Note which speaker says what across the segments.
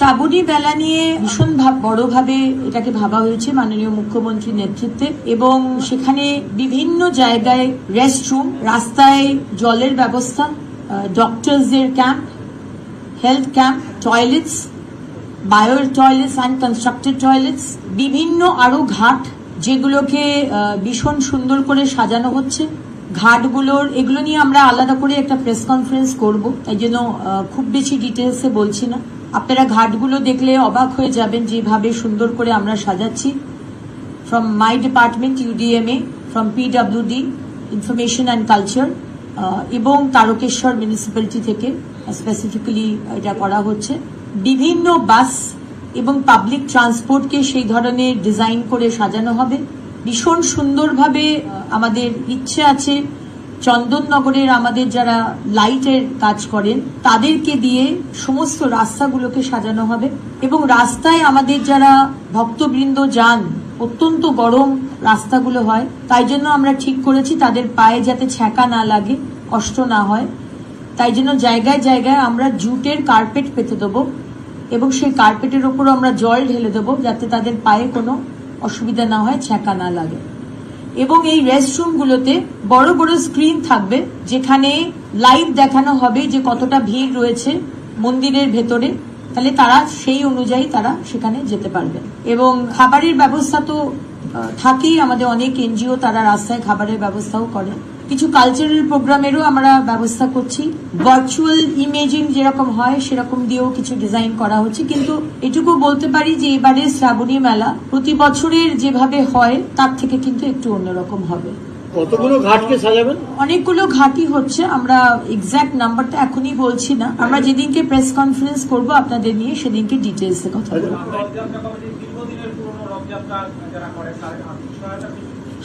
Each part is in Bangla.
Speaker 1: শ্রাবণী মেলা নিয়ে ভীষণ বড়ভাবে এটাকে ভাবা হয়েছে মাননীয় মুখ্যমন্ত্রীর নেতৃত্বে, এবং সেখানে বিভিন্ন জায়গায় রেস্টরুম, রাস্তায় জলের ব্যবস্থা, ডক্টরসদের camp, health camp, toilets, bio toilets and constructed toilets, বিভিন্ন আরো ঘাট যেগুলোকে ভীষণ সুন্দর করে সাজানো হচ্ছে। ঘাটগুলোর এগুলো নিয়ে আমরা আলাদা করে একটা প্রেস কনফারেন্স করব, তাই জন্য খুব বেশি ডিটেলসে বলছি না। আপনারা ঘাটগুলো দেখলে অবাক হয়ে যাবেন যেভাবে সুন্দর করে আমরা সাজাচ্ছি। From my department UDMA, from PWD information and culture, এবং তারকেশ্বর মিউনিসিপ্যালিটি থেকে স্পেসিফিক্যালি এটা করা হচ্ছে। বিভিন্ন বাস এবং পাবলিক ট্রান্সপোর্টকে সেই ধরনের ডিজাইন করে সাজানো হবে ভীষণ সুন্দরভাবে। আমাদের ইচ্ছে আছে চন্দননগরের আমাদের যারা লাইটের কাজ করেন তাদেরকে দিয়ে সমস্ত রাস্তাগুলোকে সাজানো হবে, এবং রাস্তায় আমাদের যারা ভক্তবৃন্দ যান, অত্যন্ত গরম রাস্তাগুলো হয়, তাই জন্য আমরা ঠিক করেছি তাদের পায়ে যাতে ছ্যাঁকা না লাগে, কষ্ট না হয়, তাই জন্য জায়গায় জায়গায় আমরা জুটের কার্পেট পেতে দেবো, এবং সেই কার্পেটের ওপর আমরা জল ঢেলে দেবো যাতে তাদের পায়ে কোনো অসুবিধা না হয়, ছ্যাঁকা না লাগে। এবং এই রেস্টরুমগুলোতে বড় বড় স্ক্রিন থাকবে যেখানে লাইভ দেখানো হবে যে কতটা ভিড় রয়েছে মন্দিরের ভেতরে, তাহলে তারা সেই অনুযায়ী তারা সেখানে যেতে পারবে। এবং খাবারের ব্যবস্থা তো থাকেই, আমাদের অনেক NGO তারা রাস্তায় খাবারের ব্যবস্থাও করে। কিছু কালচারাল প্রোগ্রামেরও আমরা ব্যবস্থা করছি। ভার্চুয়াল ইমেজিং যেরকম হয় সেরকম দিয়েও কিছু ডিজাইন করা হচ্ছে, কিন্তু এটুকু বলতে পারি যে এবারে শ্রাবণী মেলা প্রতি বছরের যেভাবে হয় তার থেকে কিন্তু একটু অন্যরকম হবে।
Speaker 2: কতগুলো ঘাটকে সাজাবেন?
Speaker 1: অনেকগুলো ঘাটই হচ্ছে, আমরা এক্সাক্ট নাম্বারটা এখনই বলছি না। আমরা যেদিনকে প্রেস কনফারেন্স করব আপনাদের নিয়ে সেদিনকে ডিটেলসে কথা বলবো।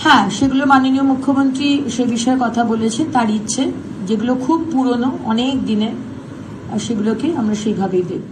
Speaker 1: হ্যাঁ, সেগুলো মাননীয় মুখ্যমন্ত্রী সে বিষয়ে কথা বলেছে, তার ইচ্ছে যেগুলো খুব পুরনো অনেক দিনের সেগুলোকে আমরা সেইভাবেই দেখব।